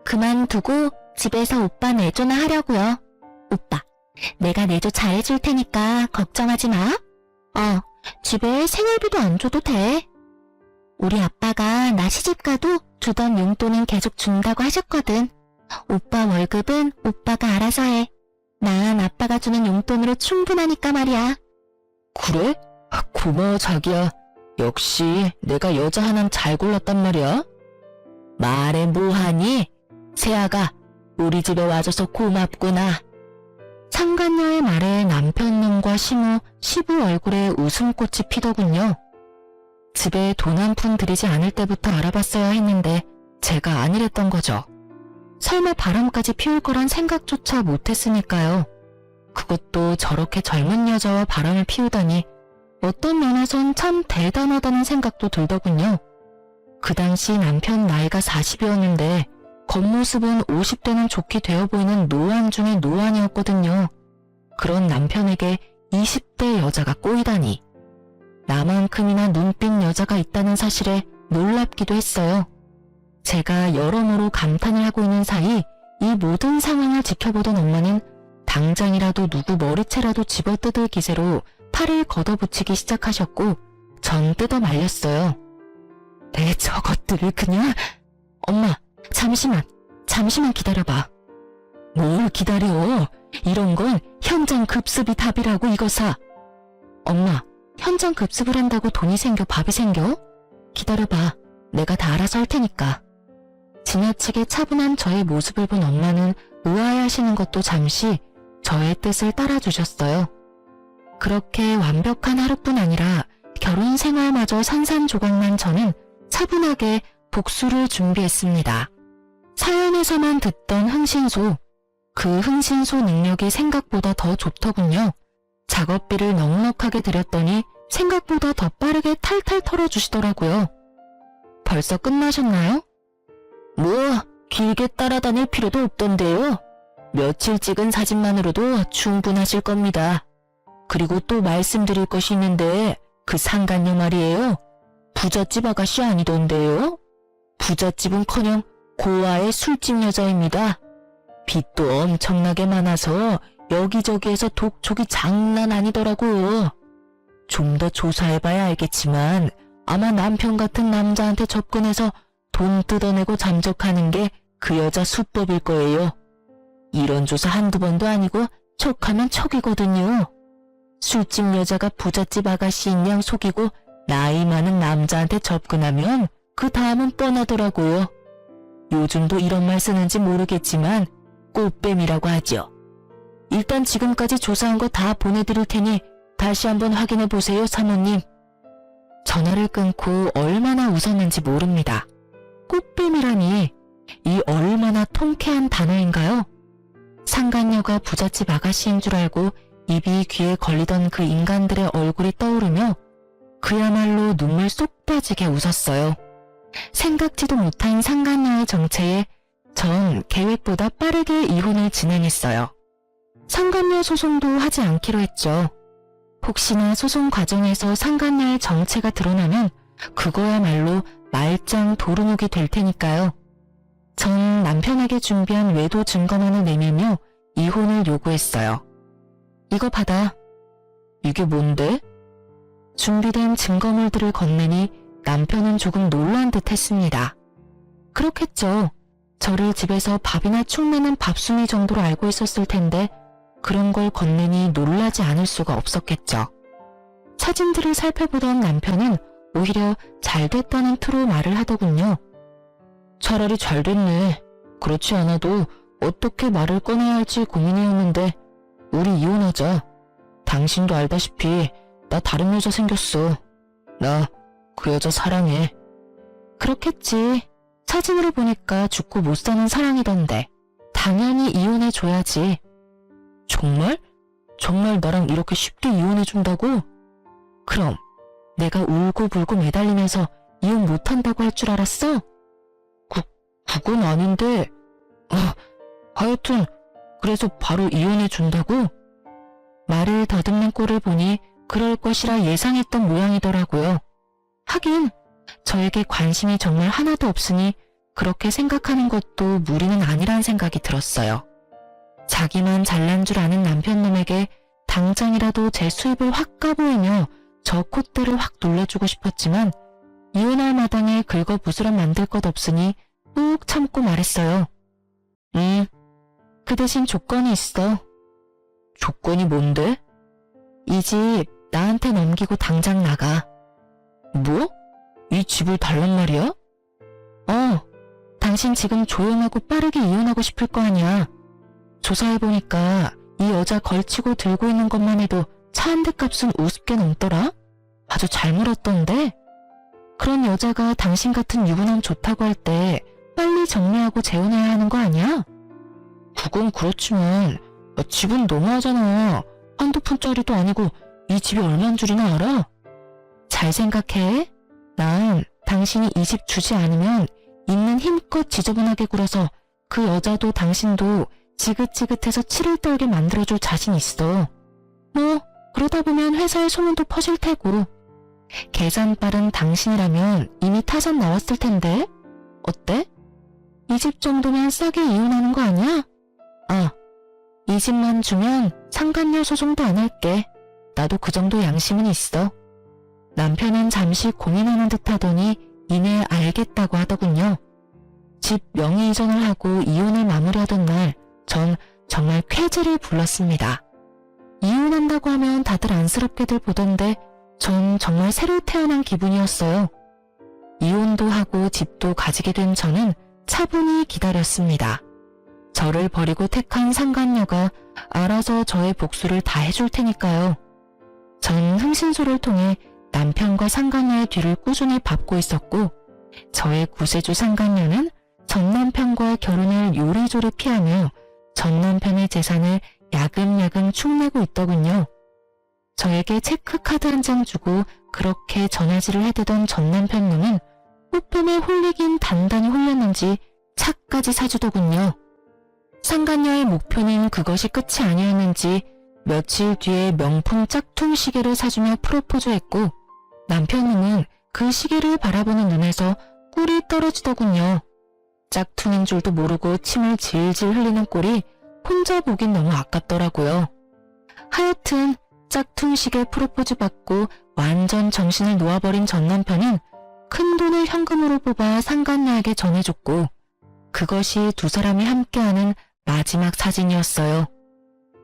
그만두고 집에서 오빠 내조나 하려고요. 오빠, 내가 내조 잘해줄 테니까 걱정하지 마. 집에 생활비도 안 줘도 돼. 우리 아빠가 나 시집가도 주던 용돈은 계속 준다고 하셨거든. 오빠 월급은 오빠가 알아서 해. 난 아빠가 주는 용돈으로 충분하니까 말이야. 그래? 고마워 자기야. 역시 내가 여자 하나는 잘 골랐단 말이야. 말해 뭐하니? 세아가 우리 집에 와줘서 고맙구나. 상간녀의 말에 남편놈과 시부 얼굴에 웃음꽃이 피더군요. 집에 돈 한 푼 들이지 않을 때부터 알아봤어야 했는데 제가 아니랬던 거죠. 설마 바람까지 피울 거란 생각조차 못했으니까요. 그것도 저렇게 젊은 여자와 바람을 피우다니 어떤 면에선 참 대단하다는 생각도 들더군요. 그 당시 남편 나이가 40이었는데 겉모습은 50대는 좋게 되어 보이는 노안 중의 노안이었거든요. 그런 남편에게 20대 여자가 꼬이다니. 나만큼이나 눈빛 여자가 있다는 사실에 놀랍기도 했어요. 제가 여러모로 감탄을 하고 있는 사이 이 모든 상황을 지켜보던 엄마는 당장이라도 누구 머리채라도 집어뜯을 기세로 팔을 걷어붙이기 시작하셨고 전 뜯어 말렸어요. 내 저것들을 그냥... 엄마, 잠시만 기다려봐. 뭘 기다려? 이런 건 현장 급습이 답이라고 이거사. 엄마, 현장 급습을 한다고 돈이 생겨 밥이 생겨? 기다려봐. 내가 다 알아서 할 테니까. 지나치게 차분한 저의 모습을 본 엄마는 의아해하시는 것도 잠시 저의 뜻을 따라주셨어요. 그렇게 완벽한 하루뿐 아니라 결혼 생활마저 산산조각난 저는 차분하게 복수를 준비했습니다. 사연에서만 듣던 흥신소, 그 흥신소 능력이 생각보다 더 좋더군요. 작업비를 넉넉하게 들였더니 생각보다 더 빠르게 탈탈 털어주시더라고요. 벌써 끝나셨나요? 뭐 길게 따라다닐 필요도 없던데요. 며칠 찍은 사진만으로도 충분하실 겁니다. 그리고 또 말씀드릴 것이 있는데 그 상간녀 말이에요. 부잣집 아가씨 아니던데요. 부잣집은커녕 고아의 술집 여자입니다. 빚도 엄청나게 많아서 여기저기에서 독촉이 장난 아니더라고요. 좀 더 조사해봐야 알겠지만 아마 남편 같은 남자한테 접근해서 돈 뜯어내고 잠적하는 게 그 여자 수법일 거예요. 이런 조사 한두 번도 아니고 척하면 척이거든요. 술집 여자가 부잣집 아가씨인 양 속이고 나이 많은 남자한테 접근하면 그 다음은 뻔하더라고요. 요즘도 이런 말 쓰는지 모르겠지만 꽃뱀이라고 하죠. 일단 지금까지 조사한 거 다 보내드릴 테니 다시 한번 확인해 보세요, 사모님. 전화를 끊고 얼마나 웃었는지 모릅니다. 꽃뱀이라니 이 얼마나 통쾌한 단어인가요? 상간녀가 부잣집 아가씨인 줄 알고 입이 귀에 걸리던 그 인간들의 얼굴이 떠오르며 그야말로 눈물 쏙 빠지게 웃었어요. 생각지도 못한 상간녀의 정체에 전 계획보다 빠르게 이혼을 진행했어요. 상간녀 소송도 하지 않기로 했죠. 혹시나 소송 과정에서 상간녀의 정체가 드러나면 그거야말로 말짱 도루묵이 될 테니까요. 전 남편에게 준비한 외도 증거만을 내밀며 이혼을 요구했어요. 이거 받아. 이게 뭔데? 준비된 증거물들을 건네니 남편은 조금 놀란 듯 했습니다. 그렇겠죠. 저를 집에서 밥이나 축내는 밥순이 정도로 알고 있었을 텐데 그런 걸 건네니 놀라지 않을 수가 없었겠죠. 사진들을 살펴보던 남편은 오히려 잘 됐다는 투로 말을 하더군요. 차라리 잘 됐네. 그렇지 않아도 어떻게 말을 꺼내야 할지 고민이었는데 우리 이혼하자. 당신도 알다시피 나 다른 여자 생겼어. 나 그 여자 사랑해. 그렇겠지. 사진으로 보니까 죽고 못 사는 사랑이던데 당연히 이혼해줘야지. 정말? 정말 나랑 이렇게 쉽게 이혼해준다고? 그럼 내가 울고불고 매달리면서 이혼 못한다고 할 줄 알았어? 그건 아닌데. 하여튼 그래서 바로 이혼해준다고? 말을 더듬는 꼴을 보니 그럴 것이라 예상했던 모양이더라고요. 하긴 저에게 관심이 정말 하나도 없으니 그렇게 생각하는 것도 무리는 아니란 생각이 들었어요. 자기만 잘난 줄 아는 남편놈에게 당장이라도 제 수입을 확 까보이며 저 콧대를 확 놀려주고 싶었지만 이혼할 마당에 긁어부스럼 만들 것 없으니 꾹 참고 말했어요. 그 대신 조건이 있어. 조건이 뭔데? 이 집 나한테 넘기고 당장 나가. 뭐? 이 집을 달란 말이야? 당신 지금 조용하고 빠르게 이혼하고 싶을 거 아니야. 조사해보니까 이 여자 걸치고 들고 있는 것만 해도 차 한 대 값은 우습게 넘더라? 아주 잘 물었던데? 그런 여자가 당신 같은 유부남 좋다고 할 때 빨리 정리하고 재혼해야 하는 거 아니야? 그건 그렇지만 집은 너무하잖아. 한두 푼짜리도 아니고 이 집이 얼만 줄이나 알아? 잘 생각해. 난 당신이 이 집 주지 않으면 있는 힘껏 지저분하게 굴어서 그 여자도 당신도 지긋지긋해서 치를 떨게 만들어줄 자신 있어. 뭐 그러다 보면 회사에 소문도 퍼질 테고. 계산 빠른 당신이라면 이미 타산 나왔을 텐데. 어때? 이 집 정도면 싸게 이혼하는 거 아니야? 이 집만 주면 상간녀 소송도 안 할게. 나도 그 정도 양심은 있어. 남편은 잠시 고민하는 듯 하더니 이내 알겠다고 하더군요. 집 명의 이전을 하고 이혼을 마무리하던 날, 전 정말 쾌재를 불렀습니다. 이혼한다고 하면 다들 안쓰럽게들 보던데 전 정말 새로 태어난 기분이었어요. 이혼도 하고 집도 가지게 된 저는 차분히 기다렸습니다. 저를 버리고 택한 상간녀가 알아서 저의 복수를 다 해줄 테니까요. 전 흥신소를 통해 남편과 상간녀의 뒤를 꾸준히 밟고 있었고, 저의 구세주 상간녀는 전 남편과의 결혼을 요리조리 피하며 전 남편의 재산을 야금야금 축내고 있더군요. 저에게 체크카드 한 장 주고 그렇게 전화질을 해대던 전 남편놈은 뽀쁨에 홀리긴 단단히 홀렸는지 차까지 사주더군요. 상간녀의 목표는 그것이 끝이 아니었는지 며칠 뒤에 명품 짝퉁 시계를 사주며 프로포즈했고, 남편님은 그 시계를 바라보는 눈에서 꿀이 떨어지더군요. 짝퉁인 줄도 모르고 침을 질질 흘리는 꼴이 혼자 보긴 너무 아깝더라고요. 하여튼 짝퉁 시계 프로포즈 받고 완전 정신을 놓아버린 전 남편은 큰 돈을 현금으로 뽑아 상간녀에게 전해줬고, 그것이 두 사람이 함께하는 마지막 사진이었어요.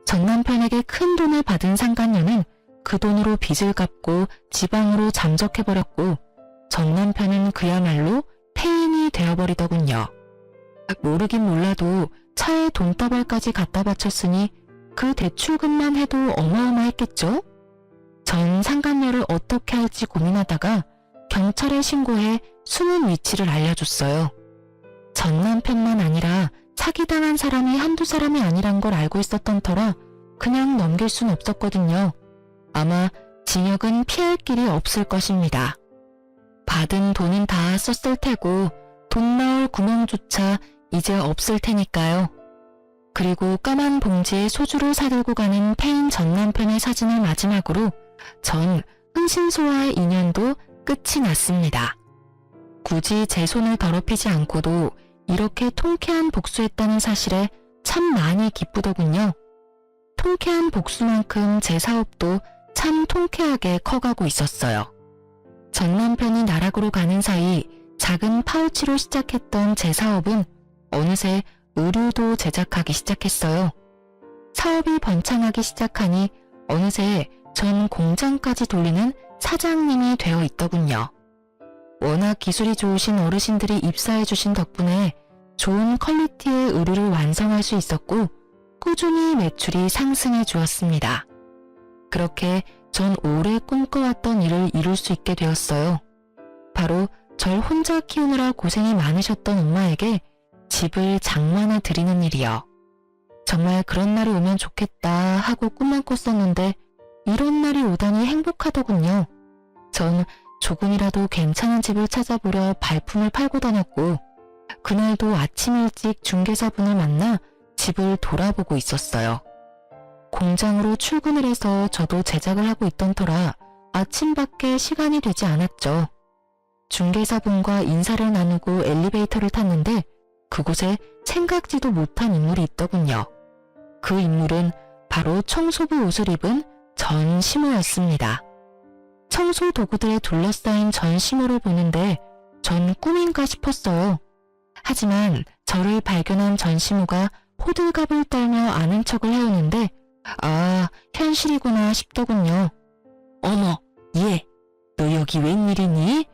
전 남편에게 큰 돈을 받은 상간녀는 그 돈으로 빚을 갚고 지방으로 잠적해버렸고, 전 남편은 그야말로 폐인이 되어버리더군요. 모르긴 몰라도 차에 돈다발까지 갖다 바쳤으니 그 대출금만 해도 어마어마했겠죠? 전 상간녀를 어떻게 할지 고민하다가 경찰에 신고해 숨은 위치를 알려줬어요. 전 남편만 아니라 사기당한 사람이 한두 사람이 아니란 걸 알고 있었던 터라 그냥 넘길 순 없었거든요. 아마 징역은 피할 길이 없을 것입니다. 받은 돈은 다 썼을 테고 돈 나올 구멍조차 이제 없을 테니까요. 그리고 까만 봉지에 소주를 사들고 가는 폐인 전 남편의 사진을 마지막으로 전 흥신소와의 인연도 끝이 났습니다. 굳이 제 손을 더럽히지 않고도 이렇게 통쾌한 복수했다는 사실에 참 많이 기쁘더군요. 통쾌한 복수만큼 제 사업도 참 통쾌하게 커가고 있었어요. 전 남편이 나락으로 가는 사이 작은 파우치로 시작했던 제 사업은 어느새 의류도 제작하기 시작했어요. 사업이 번창하기 시작하니 어느새 전 공장까지 돌리는 사장님이 되어 있더군요. 워낙 기술이 좋으신 어르신들이 입사해 주신 덕분에 좋은 퀄리티의 의류를 완성할 수 있었고 꾸준히 매출이 상승해 주었습니다. 그렇게 전 오래 꿈꿔왔던 일을 이룰 수 있게 되었어요. 바로 절 혼자 키우느라 고생이 많으셨던 엄마에게 집을 장만해 드리는 일이요. 정말 그런 날이 오면 좋겠다 하고 꿈만 꿨었는데 이런 날이 오다니 행복하더군요. 전 조금이라도 괜찮은 집을 찾아보려 발품을 팔고 다녔고 그날도 아침 일찍 중개사분을 만나 집을 돌아보고 있었어요. 공장으로 출근을 해서 저도 제작을 하고 있던 터라 아침밖에 시간이 되지 않았죠. 중개사분과 인사를 나누고 엘리베이터를 탔는데 그곳에 생각지도 못한 인물이 있더군요. 그 인물은 바로 청소부 옷을 입은 전시모였습니다. 청소 도구들에 둘러싸인 전시모를 보는데 전 꿈인가 싶었어요. 하지만 저를 발견한 전시모가 호들갑을 떨며 아는 척을 해오는데 아, 현실이구나 싶더군요. 어머, 얘, 너 여기 웬일이니?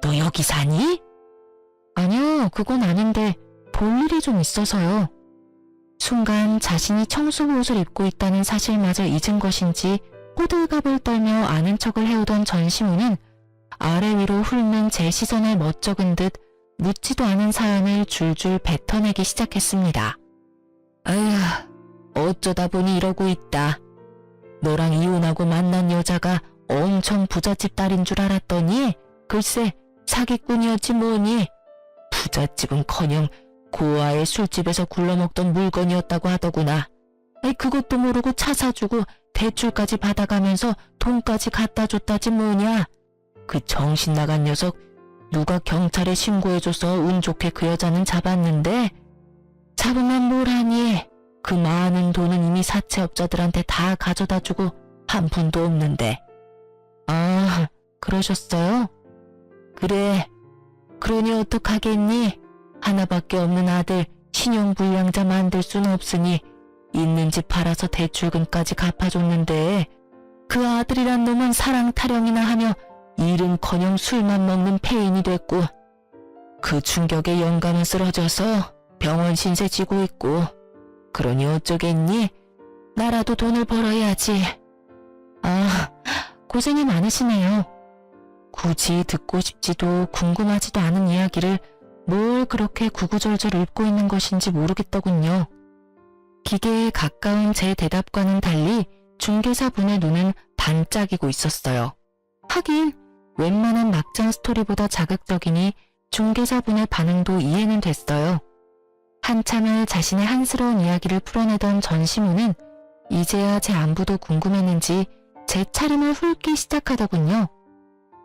너 여기 사니? 아니요, 그건 아닌데 볼 일이 좀 있어서요. 순간 자신이 청소부 옷을 입고 있다는 사실마저 잊은 것인지 호들갑을 떨며 아는 척을 해오던 전시모는 아래 위로 훑는 제 시선에 멋쩍은 듯 묻지도 않은 사연을 줄줄 뱉어내기 시작했습니다. 아휴, 어쩌다 보니 이러고 있다. 너랑 이혼하고 만난 여자가 엄청 부잣집 딸인 줄 알았더니 글쎄 사기꾼이었지 뭐니. 부잣집은커녕 고아의 술집에서 굴러먹던 물건이었다고 하더구나. 그것도 모르고 차 사주고 대출까지 받아가면서 돈까지 갖다 줬다지 뭐냐. 그 정신 나간 녀석 누가 경찰에 신고해줘서 운 좋게 그 여자는 잡았는데 잡으면 뭘 하니. 그 많은 돈은 이미 사채업자들한테 다 가져다주고 한 푼도 없는데. 아, 그러셨어요? 그래. 그러니 어떡하겠니? 하나밖에 없는 아들 신용불량자 만들 수는 없으니 있는 집 팔아서 대출금까지 갚아줬는데 그 아들이란 놈은 사랑 타령이나 하며 일은커녕 술만 먹는 폐인이 됐고 그 충격에 영감은 쓰러져서 병원 신세 지고 있고 그러니 어쩌겠니? 나라도 돈을 벌어야지. 아, 고생이 많으시네요. 굳이 듣고 싶지도 궁금하지도 않은 이야기를 뭘 그렇게 구구절절 읊고 있는 것인지 모르겠더군요. 기계에 가까운 제 대답과는 달리 중개사분의 눈은 반짝이고 있었어요. 하긴 웬만한 막장 스토리보다 자극적이니 중개사분의 반응도 이해는 됐어요. 한참을 자신의 한스러운 이야기를 풀어내던 전시모는 이제야 제 안부도 궁금했는지 제 차림을 훑기 시작하더군요.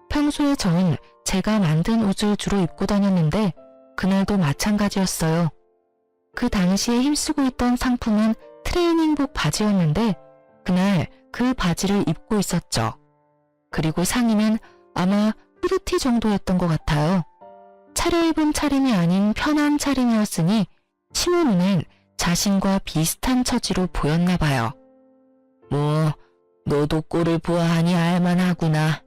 평소에 전 제가 만든 옷을 주로 입고 다녔는데 그날도 마찬가지였어요. 그 당시에 힘쓰고 있던 상품은 트레이닝복 바지였는데 그날 그 바지를 입고 있었죠. 그리고 상의는 아마 후드티 정도였던 것 같아요. 차려입은 차림이 아닌 편한 차림이었으니 시모 눈엔 자신과 비슷한 처지로 보였나 봐요. 뭐 너도 꼴을 보아하니 알만하구나.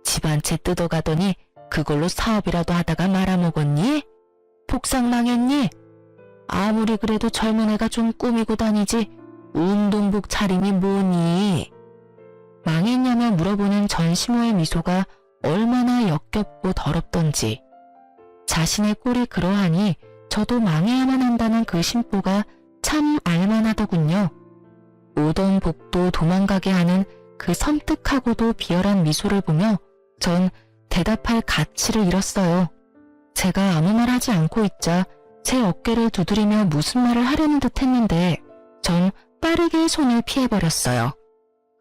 집 한 채 뜯어가더니 그걸로 사업이라도 하다가 말아먹었니? 복상 망했니? 아무리 그래도 젊은 애가 좀 꾸미고 다니지 운동복 차림이 뭐니? 망했냐며 물어보는 전시모의 미소가 얼마나 역겹고 더럽던지. 자신의 꼴이 그러하니 저도 망해야만 한다는 그 심보가 참 알만하더군요. 오던 복도 도망가게 하는 그 섬뜩하고도 비열한 미소를 보며 전 대답할 가치를 잃었어요. 제가 아무 말 하지 않고 있자 제 어깨를 두드리며 무슨 말을 하려는 듯 했는데 전 빠르게 손을 피해버렸어요.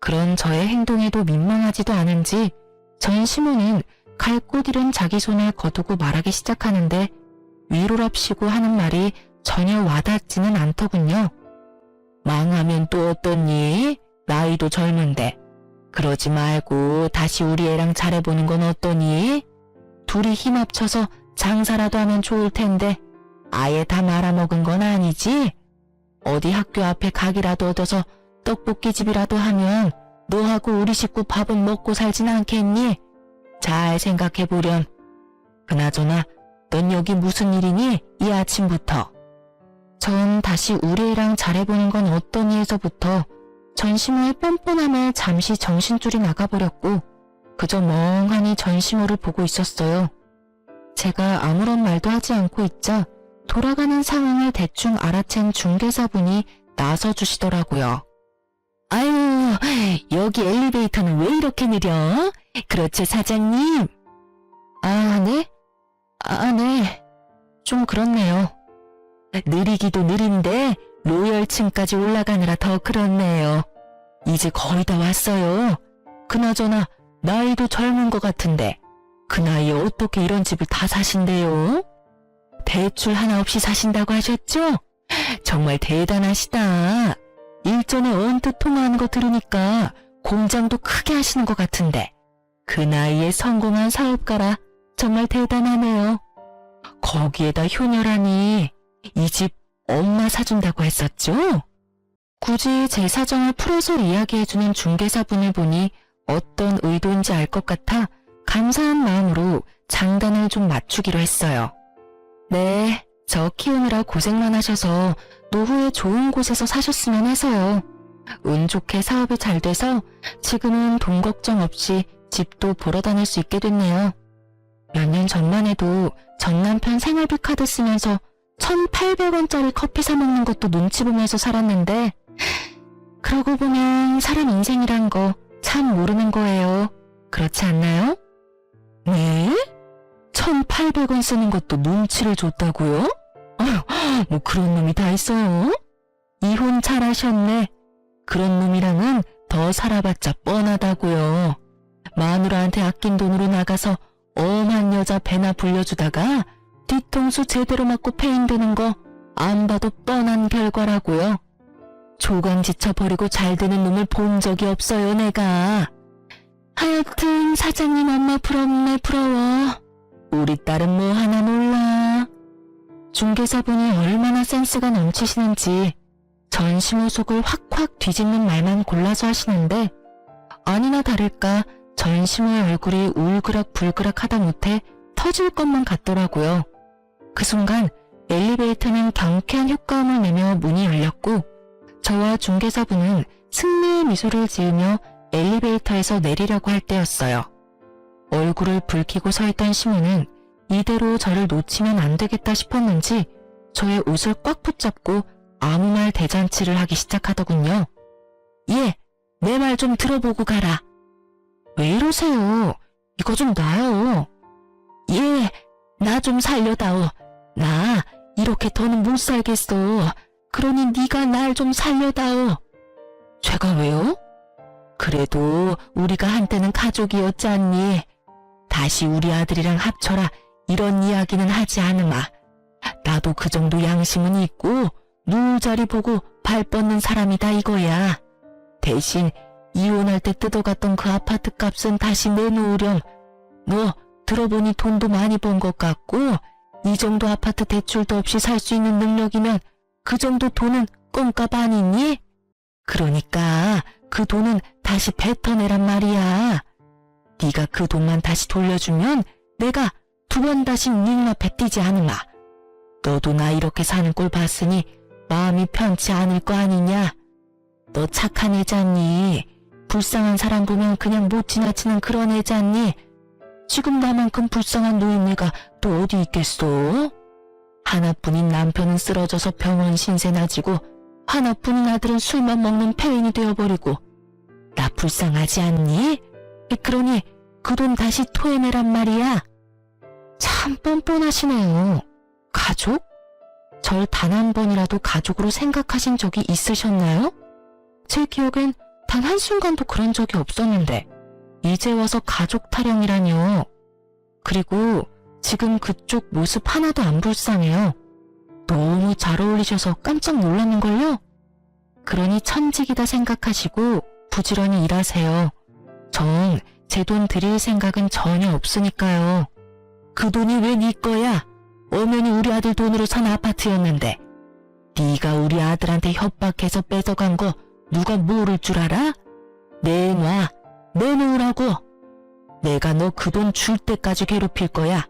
그런 저의 행동에도 민망하지도 않은지 전시모는 갈 곳 잃은 자기 손을 거두고 말하기 시작하는데 위로랍시고 하는 말이 전혀 와닿지는 않더군요. 망하면 또 어떠니? 나이도 젊은데. 그러지 말고 다시 우리 애랑 잘해보는 건 어떠니? 둘이 힘 합쳐서 장사라도 하면 좋을 텐데 아예 다 말아먹은 건 아니지? 어디 학교 앞에 가게라도 얻어서 떡볶이집이라도 하면 너하고 우리 식구 밥은 먹고 살진 않겠니? 잘 생각해보렴. 그나저나 넌 여기 무슨 일이니? 이 아침부터. 전 다시 우리 애랑 잘해보는 건 어떠니 해서부터 전시모의 뻔뻔함에 잠시 정신줄이 나가버렸고 그저 멍하니 전시모를 보고 있었어요. 제가 아무런 말도 하지 않고 있자 돌아가는 상황을 대충 알아챈 중개사분이 나서주시더라고요. 아유, 여기 엘리베이터는 왜 이렇게 느려? 그렇죠, 사장님? 아, 네? 네. 좀 그렇네요. 느리기도 느린데 로열층까지 올라가느라 더 그렇네요. 이제 거의 다 왔어요. 그나저나 나이도 젊은 것 같은데 그 나이에 어떻게 이런 집을 다 사신대요? 대출 하나 없이 사신다고 하셨죠? 정말 대단하시다. 일전에 언뜻 통화하는 거 들으니까 공장도 크게 하시는 것 같은데 그 나이에 성공한 사업가라 정말 대단하네요. 거기에다 효녀라니 이 집 엄마 사준다고 했었죠? 굳이 제 사정을 풀어서 이야기해주는 중개사분을 보니 어떤 의도인지 알 것 같아 감사한 마음으로 장단을 좀 맞추기로 했어요. 네, 저 키우느라 고생만 하셔서 노후에 좋은 곳에서 사셨으면 해서요. 운 좋게 사업이 잘 돼서 지금은 돈 걱정 없이 집도 보러 다닐 수 있게 됐네요. 몇 년 전만 해도 전 남편 생활비 카드 쓰면서 1,800원짜리 커피 사 먹는 것도 눈치 보면서 살았는데 그러고 보면 사람 인생이란 거 참 모르는 거예요. 그렇지 않나요? 네? 1,800원 쓰는 것도 눈치를 줬다고요? 아휴, 뭐 그런 놈이 다 있어요? 이혼 잘하셨네. 그런 놈이랑은 더 살아봤자 뻔하다고요. 마누라한테 아낀 돈으로 나가서 엄한 여자 배나 불려주다가 뒤통수 제대로 맞고 폐인되는 거 안 봐도 뻔한 결과라고요. 조강지쳐버리고 잘 되는 놈을 본 적이 없어요, 내가. 하여튼 사장님 엄마 부럽네, 부러워. 우리 딸은 뭐 하나 몰라. 중개사분이 얼마나 센스가 넘치시는지 전시모 속을 확확 뒤집는 말만 골라서 하시는데 아니나 다를까 전시모의 얼굴이 울그락불그락 하다 못해 터질 것만 같더라고요. 그 순간 엘리베이터는 경쾌한 효과음을 내며 문이 열렸고 저와 중개사분은 승리의 미소를 지으며 엘리베이터에서 내리려고 할 때였어요. 얼굴을 붉히고 서 있던 시모는 이대로 저를 놓치면 안 되겠다 싶었는지 저의 옷을 꽉 붙잡고 아무 말 대잔치를 하기 시작하더군요. 예, 내 말 좀 들어보고 가라. 왜 이러세요? 이거 좀 놔요. 예, 나 좀 살려다오. 나 이렇게 더는 못 살겠어. 그러니 네가 날 좀 살려다오. 제가 왜요? 그래도 우리가 한때는 가족이었지 않니? 다시 우리 아들이랑 합쳐라 이런 이야기는 하지 않으마. 나도 그 정도 양심은 있고 누울 자리 보고 발 뻗는 사람이다 이거야. 대신 이혼할 때 뜯어갔던 그 아파트 값은 다시 내놓으렴. 너 들어보니 돈도 많이 번 것 같고 이 정도 아파트 대출도 없이 살 수 있는 능력이면 그 정도 돈은 껌값 아니니? 그러니까 그 돈은 다시 뱉어내란 말이야. 네가 그 돈만 다시 돌려주면 내가 2번 다시 네 눈앞에 띄지 않으마. 너도 나 이렇게 사는 꼴 봤으니 마음이 편치 않을 거 아니냐. 너 착한 애잖니. 불쌍한 사람 보면 그냥 못 지나치는 그런 애잖니. 지금 나만큼 불쌍한 노인네가 또 어디 있겠소? 하나뿐인 남편은 쓰러져서 병원 신세나 지고 하나뿐인 아들은 술만 먹는 폐인이 되어버리고 나 불쌍하지 않니? 그러니 그 돈 다시 토해내란 말이야. 참 뻔뻔하시네요. 가족? 절 단 한 번이라도 가족으로 생각하신 적이 있으셨나요? 제 기억엔 단 한순간도 그런 적이 없었는데 이제 와서 가족 타령이라뇨. 그리고 지금 그쪽 모습 하나도 안 불쌍해요. 너무 잘 어울리셔서 깜짝 놀랐는걸요? 그러니 천직이다 생각하시고 부지런히 일하세요. 전 제 돈 드릴 생각은 전혀 없으니까요. 그 돈이 왜 네 거야? 엄연히 우리 아들 돈으로 산 아파트였는데. 네가 우리 아들한테 협박해서 뺏어간 거 누가 모를 줄 알아? 내놔. 내놓으라고. 내가 너 그 돈 줄 때까지 괴롭힐 거야.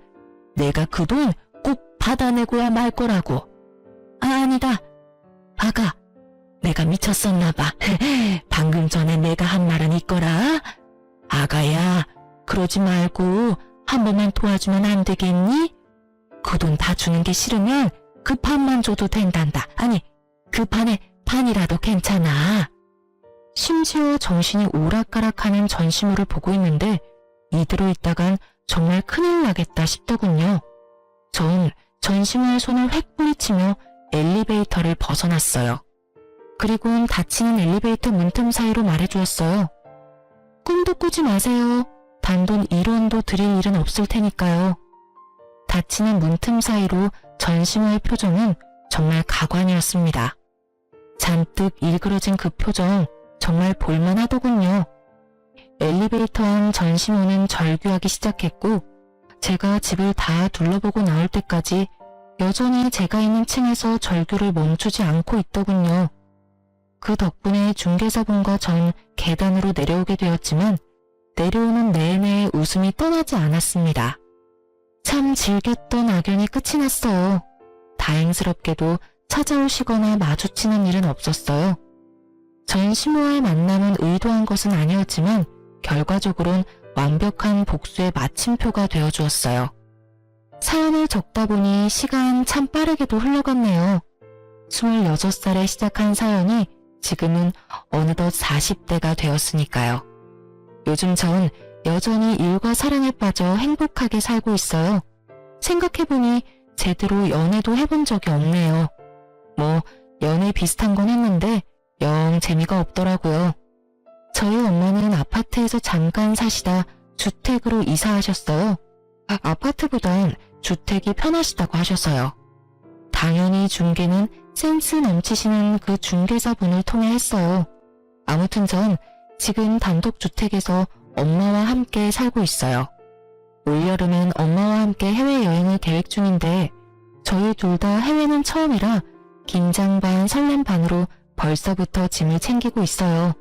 내가 그 돈 꼭 받아내고야 말 거라고. 아, 아니다. 아가, 내가 미쳤었나 봐. 방금 전에 내가 한 말은 있거라. 아가야, 그러지 말고 한 번만 도와주면 안 되겠니? 그 돈 다 주는 게 싫으면 그 반만 줘도 된단다. 아니, 그 반에 반이라도 괜찮아. 심지어 정신이 오락가락하는 전시물을 보고 있는데 이대로 있다간 정말 큰일 나겠다 싶더군요. 전 전시물에 손을 획 뿌리치며 엘리베이터를 벗어났어요. 그리고는 닫히는 엘리베이터 문틈 사이로 말해주었어요. 꿈도 꾸지 마세요. 단돈 1원도 드릴 일은 없을 테니까요. 닫히는 문틈 사이로 전시물의 표정은 정말 가관이었습니다. 잔뜩 일그러진 그 표정 정말 볼만하더군요. 엘리베이터 안 전시모는 절규하기 시작했고 제가 집을 다 둘러보고 나올 때까지 여전히 제가 있는 층에서 절규를 멈추지 않고 있더군요. 그 덕분에 중개사분과 전 계단으로 내려오게 되었지만 내려오는 내내 웃음이 떠나지 않았습니다. 참 즐겼던 악연이 끝이 났어요. 다행스럽게도 찾아오시거나 마주치는 일은 없었어요. 전시모와의 만남은 의도한 것은 아니었지만 결과적으로는 완벽한 복수의 마침표가 되어주었어요. 사연을 적다 보니 시간 참 빠르게도 흘러갔네요. 26살에 시작한 사연이 지금은 어느덧 40대가 되었으니까요. 요즘 전 여전히 일과 사랑에 빠져 행복하게 살고 있어요. 생각해보니 제대로 연애도 해본 적이 없네요. 뭐 연애 비슷한 건 했는데 영 재미가 없더라고요. 저희 엄마는 아파트에서 잠깐 사시다 주택으로 이사하셨어요. 아파트보단 주택이 편하시다고 하셔서요. 당연히 중개는 센스 넘치시는 그 중개사분을 통해 했어요. 아무튼 전 지금 단독주택에서 엄마와 함께 살고 있어요. 올여름엔 엄마와 함께 해외여행을 계획 중인데 저희 둘 다 해외는 처음이라 긴장 반 설렘 반으로 벌써부터 짐을 챙기고 있어요.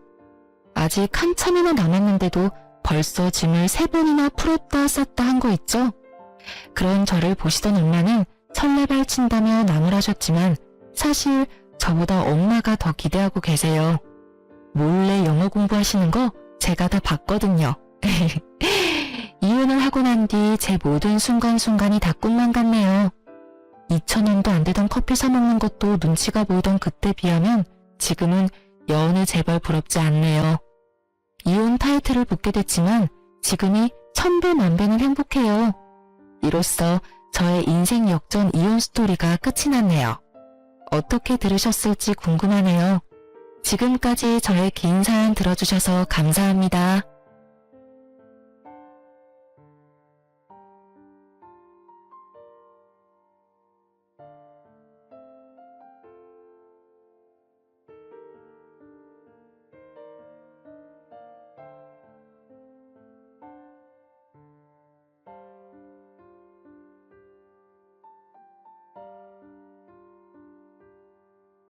아직 한참이나 남았는데도 벌써 짐을 3번이나 풀었다 쌌다 한 거 있죠? 그런 저를 보시던 엄마는 설레발 친다며 나무라셨지만 사실 저보다 엄마가 더 기대하고 계세요. 몰래 영어 공부하시는 거 제가 다 봤거든요. 이혼을 하고 난 뒤 제 모든 순간순간이 다 꿈만 같네요. 2,000원도 안 되던 커피 사 먹는 것도 눈치가 보이던 그때 비하면 지금은 여느 제발 부럽지 않네요. 이혼 타이틀을 붙게 됐지만 지금이 1000배 만배는 행복해요. 이로써 저의 인생 역전 이혼 스토리가 끝이 났네요. 어떻게 들으셨을지 궁금하네요. 지금까지 저의 긴 사연 들어주셔서 감사합니다.